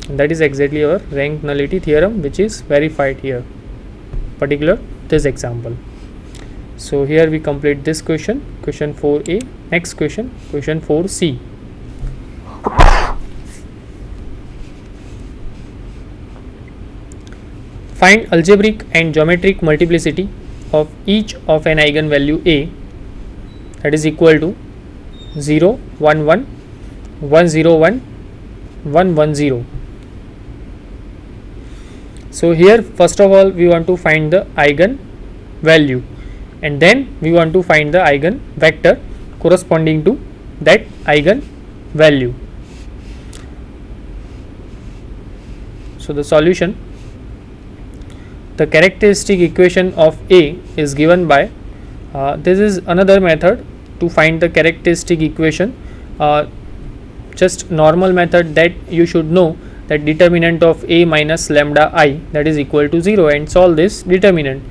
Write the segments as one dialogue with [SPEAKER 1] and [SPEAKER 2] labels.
[SPEAKER 1] And that is exactly our rank nullity theorem, which is verified here, particular this example. So here we complete this question, question 4a. Next question, question 4c. Find algebraic and geometric multiplicity of each of an eigenvalue a, that is equal to 0, 1, 1, 1, 0, 1, 1, 1, 0. So here first of all we want to find the eigen value, and then we want to find the eigen vector corresponding to that eigen value. So the solution, the characteristic equation of A is given by, this is another method to find the characteristic equation, just normal method that you should know, that determinant of A minus lambda I, that is equal to 0, and solve this determinant.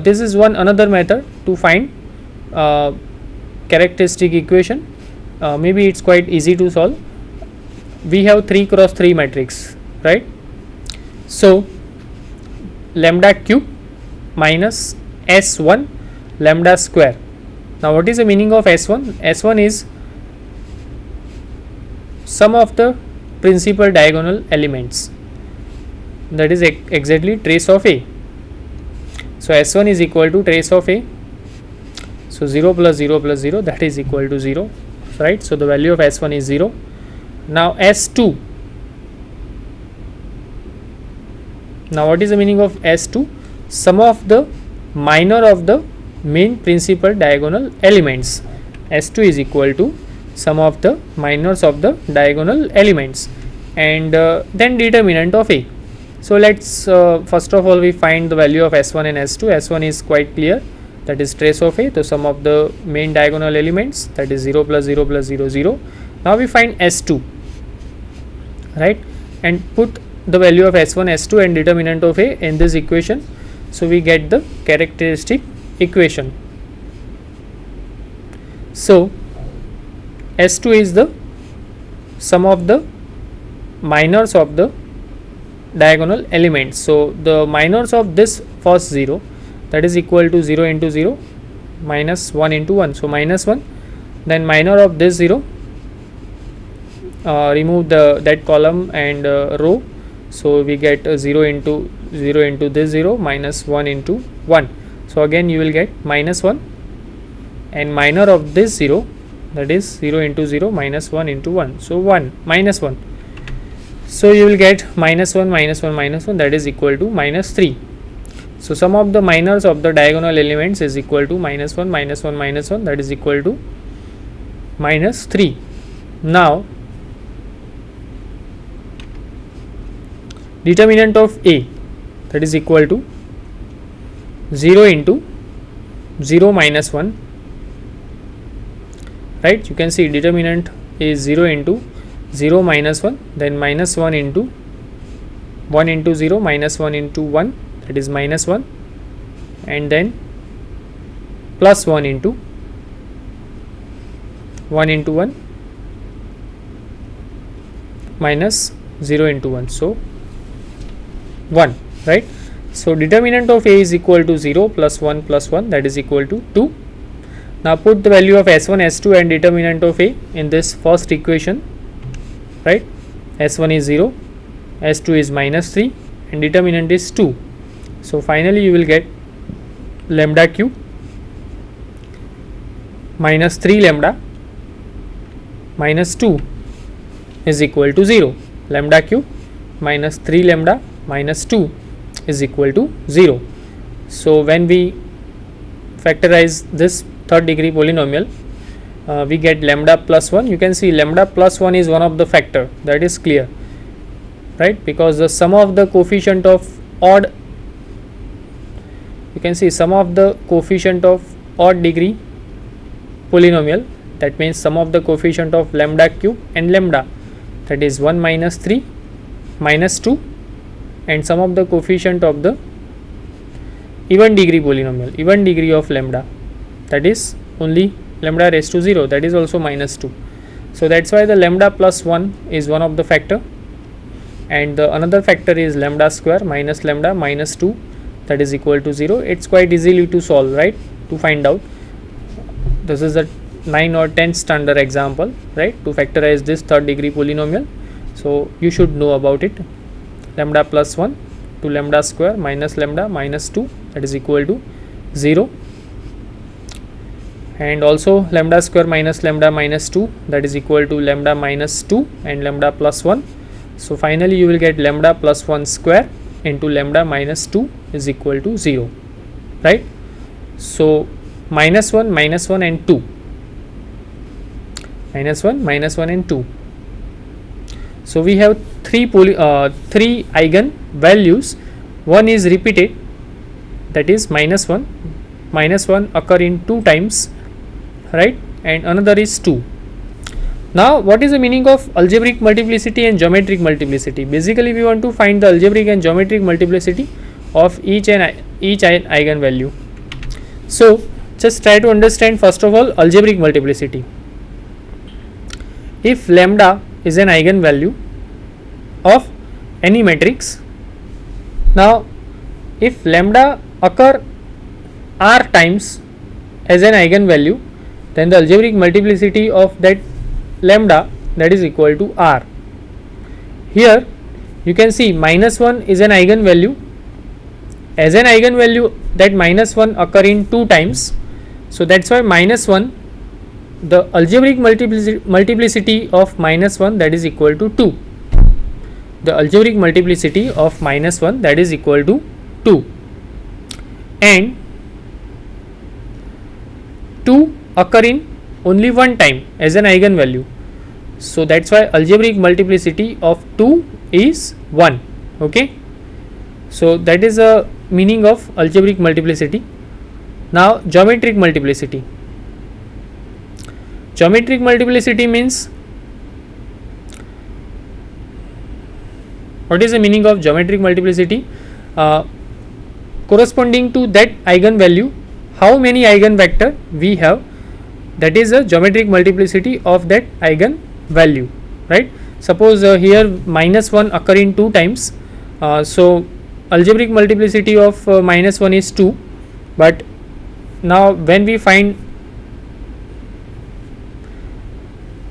[SPEAKER 1] This is one another method to find characteristic equation. Maybe it's quite easy to solve. We have 3 cross 3 matrix, right? So lambda cube minus S1 lambda square. Now what is the meaning of S1? S1 is sum of the principal diagonal elements, that is exactly trace of A. So S1 is equal to trace of A. So 0 plus 0 plus 0, that is equal to 0, right? So the value of S1 is 0. Now S2. Now what is the meaning of S2? Sum of the minor of the main principal diagonal elements. S2 is equal to sum of the minors of the diagonal elements, and then determinant of A. So let's first of all we find the value of S1 and S2. S1 is quite clear, that is trace of A, the sum of the main diagonal elements, that is 0 plus 0 plus 0, 0. Now we find S2, right, and put the value of S1, S2 and determinant of A in this equation. So we get the characteristic equation. So S2 is the sum of the minors of the diagonal elements. So the minors of this first 0, that is equal to 0 into 0 minus 1 into 1. So minus 1, then minor of this 0, remove that column and row. So we get 0 into this 0 minus 1 into 1. So again you will get minus 1, and minor of this 0, that is 0 into 0 minus 1 into 1. So 1 minus 1. So you will get minus 1 minus 1 minus 1, that is equal to minus 3. So sum of the minors of the diagonal elements is equal to minus 1 minus 1 minus 1, that is equal to minus 3. Now determinant of A, that is equal to 0 into 0 minus 1, right? You can see determinant is 0 into 0 minus 1, then minus 1 into 0 minus 1 into 1, that is minus 1, and then plus 1 into 1 minus 0 into 1. So 1, right? So determinant of A is equal to 0 plus 1 plus 1, that is equal to 2. Now put the value of S1, S2 and determinant of A in this first equation, right? S1 is 0, S2 is minus 3 and determinant is 2. So finally you will get lambda cube minus 3 lambda minus 2 is equal to 0. Lambda cube minus 3 lambda minus 2 is equal to 0. So when we factorize this third degree polynomial, we get lambda plus 1. You can see lambda plus 1 is one of the factor, that is clear, right? Because the sum of the coefficient of odd, you can see sum of the coefficient of odd degree polynomial, that means sum of the coefficient of lambda cube and lambda, that is 1 minus 3 minus 2, and sum of the coefficient of the even degree polynomial, even degree of lambda, that is only lambda raised to 0, that is also minus 2. So that's why the lambda plus 1 is one of the factor. and the another factor is lambda square minus lambda minus 2, that is equal to 0. It's quite easily to solve, right, to find out. This is a 9 or 10 standard example, right, to factorize this third degree polynomial. So you should know about it. Lambda plus 1 to lambda square minus lambda minus 2, that is equal to 0, and also lambda square minus lambda minus 2, that is equal to lambda minus 2 and lambda plus 1. So finally you will get lambda plus 1 square into lambda minus 2 is equal to 0, right. So minus 1 and 2, minus 1 and 2. So we have three eigen values. One is repeated, that is minus 1 occur in 2 times, right, and another is 2. Now what is the meaning of algebraic multiplicity and geometric multiplicity? Basically we want to find the algebraic and geometric multiplicity of each eigen value. So just try to understand first of all algebraic multiplicity. If lambda is an eigen value of any matrix, now if lambda occur r times as an eigen value, then the algebraic multiplicity of that lambda, that is equal to r. Here you can see minus 1 is an eigen value. As an eigen value, that minus 1 occur in 2 times, so that's why minus 1, the algebraic multiplicity of minus 1, that is equal to 2. The algebraic multiplicity of minus 1, that is equal to 2, and 2 occur in only one time as an eigen value. So that's why algebraic multiplicity of 2 is 1. Okay, so that is the meaning of algebraic multiplicity. Now geometric multiplicity. Geometric multiplicity means, what is the meaning of geometric multiplicity? Corresponding to that eigen value, how many eigen vector we have, that is a geometric multiplicity of that eigen value, right. Suppose here minus 1 occur in 2 times, so algebraic multiplicity of minus 1 is 2, but now when we find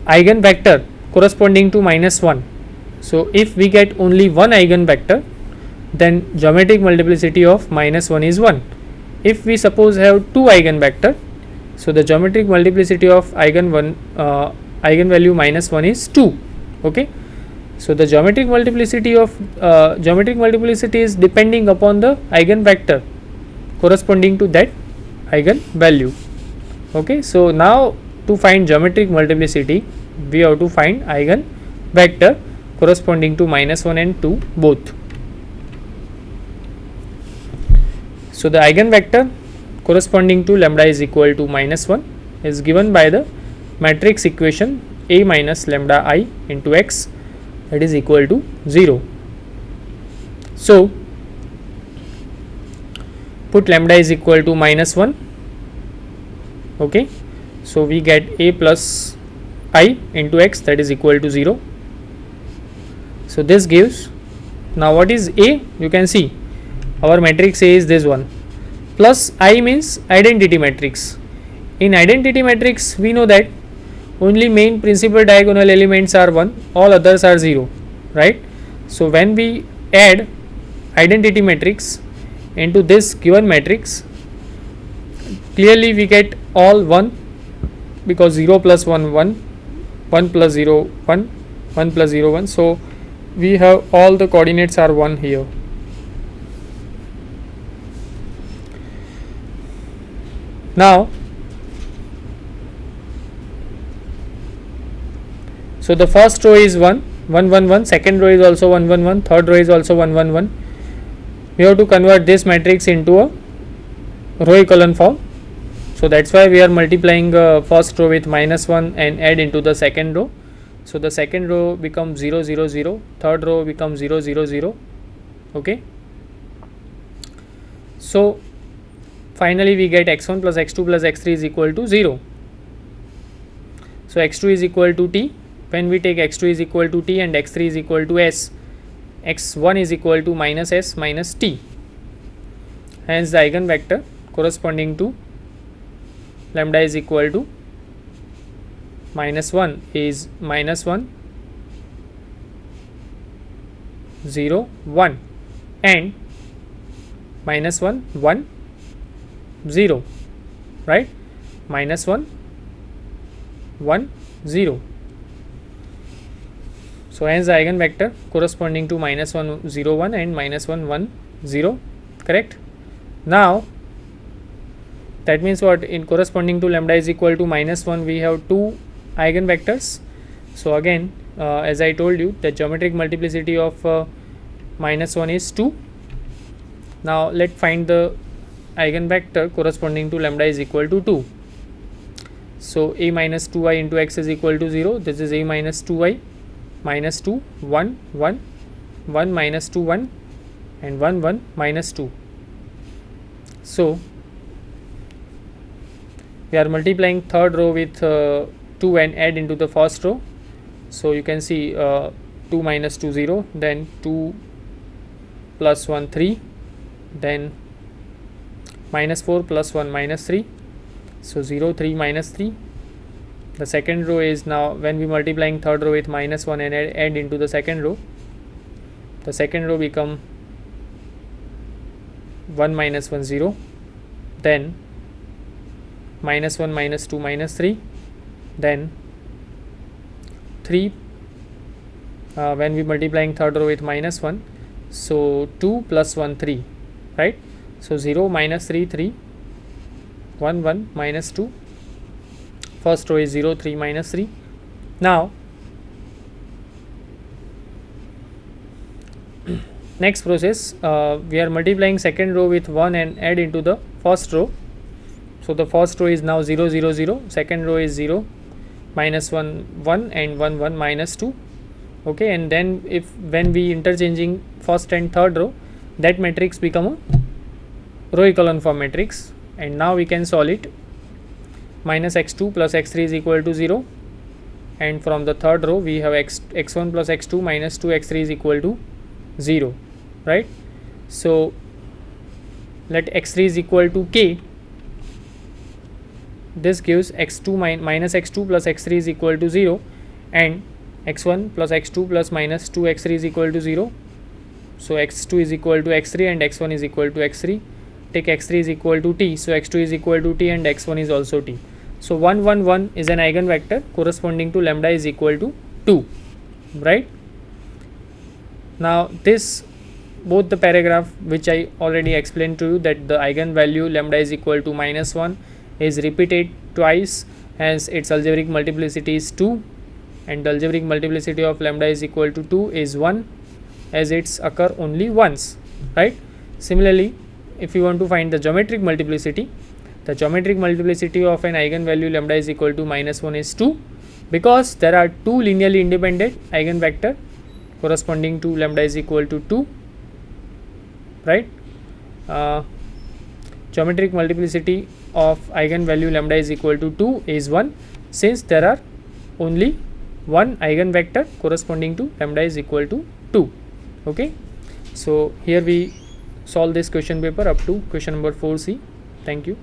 [SPEAKER 1] eigen vector corresponding to minus 1, so if we get only one eigen vector, then geometric multiplicity of minus 1 is 1. If we suppose have 2 eigen vector, so the geometric multiplicity of eigen value minus 1 is 2. Okay, so the geometric multiplicity is depending upon the eigen vector corresponding to that eigen value. Okay, so now to find geometric multiplicity, we have to find eigen vector corresponding to minus 1 and 2 both. So the eigen vector corresponding to lambda is equal to minus 1 is given by the matrix equation A minus lambda I into x, that is equal to 0. So put lambda is equal to minus 1. Okay, so we get A plus I into x, that is equal to 0. So this gives, now what is A? You can see our matrix A is this one, plus I means identity matrix. In identity matrix we know that only main principal diagonal elements are 1, all others are 0, right. So when we add identity matrix into this given matrix, clearly we get all 1, because 0 plus 1 1, 1 plus 0 1, 1 plus 0 1, so we have all the coordinates are 1 here. Now so the first row is 1 1 1 1, second row is also 1 1 1, third row is also 1 1 1. We have to convert this matrix into a row echelon form, so that's why we are multiplying first row with minus 1 and add into the second row. So the second row becomes 0 0 0, third row becomes 0 0 0. Okay, so finally we get x1 plus x2 plus x3 is equal to 0. So x2 is equal to t. When we take x2 is equal to t and x3 is equal to s, x1 is equal to minus s minus t. Hence the eigenvector corresponding to lambda is equal to minus 1 is minus 1 0 1 and minus 1 1 0, right, minus 1 1 0. So hence the eigenvector corresponding to minus 1 0 1 and minus 1 1 0, correct. Now that means what, in corresponding to lambda is equal to minus 1 we have two eigenvectors. So again as I told you, the geometric multiplicity of minus 1 is 2. Now let find the eigenvector corresponding to lambda is equal to 2. So a minus 2y into x is equal to 0. This is a minus 2y minus 2 1 1 1 minus 2 1 and 1 1 minus 2. So we are multiplying third row with 2 and add into the first row. So you can see 2 minus 2 0, then 2 plus 1 3, then minus 4 plus 1 minus 3. So 0 3 minus 3. The second row is now, when we multiplying third row with minus 1 and add into the second row, the second row become 1 minus 1 0, then minus 1 minus 2 minus 3, then 3 when we multiplying third row with minus 1, so 2 plus 1 3, right. So 0 minus 3 3 1 1 minus 2. First row is 0 3 minus 3. Now next process, we are multiplying second row with 1 and add into the first row. So the first row is now 0 0 0, second row is 0 minus 1 1 and 1 1 minus 2. Okay, and then if when we interchanging first and third row, that matrix become a row echelon form matrix, and now we can solve it. Minus x2 plus x3 is equal to 0, and from the third row we have x1 plus x2 minus 2x3 is equal to 0, right. So let x3 is equal to k. This gives x2 minus x2 plus x3 is equal to 0, and x1 plus x2 plus minus 2x3 is equal to 0. So x2 is equal to x3 and x1 is equal to x3. Take x3 is equal to t, so x2 is equal to t and x1 is also t. So 1 1 1 is an eigenvector corresponding to lambda is equal to 2, right. Now this, both the paragraph which I already explained to you, that the eigenvalue lambda is equal to minus 1 is repeated twice, hence its algebraic multiplicity is 2, and the algebraic multiplicity of lambda is equal to 2 is 1, as it's occur only once, right. Similarly, if you want to find the geometric multiplicity, the geometric multiplicity of an eigenvalue lambda is equal to minus 1 is 2, because there are two linearly independent eigenvector corresponding to lambda is equal to 2, right. Geometric multiplicity of eigenvalue lambda is equal to 2 is 1, since there are only one eigenvector corresponding to lambda is equal to 2. Okay, so here we solve this question paper up to question number 4C. Thank you.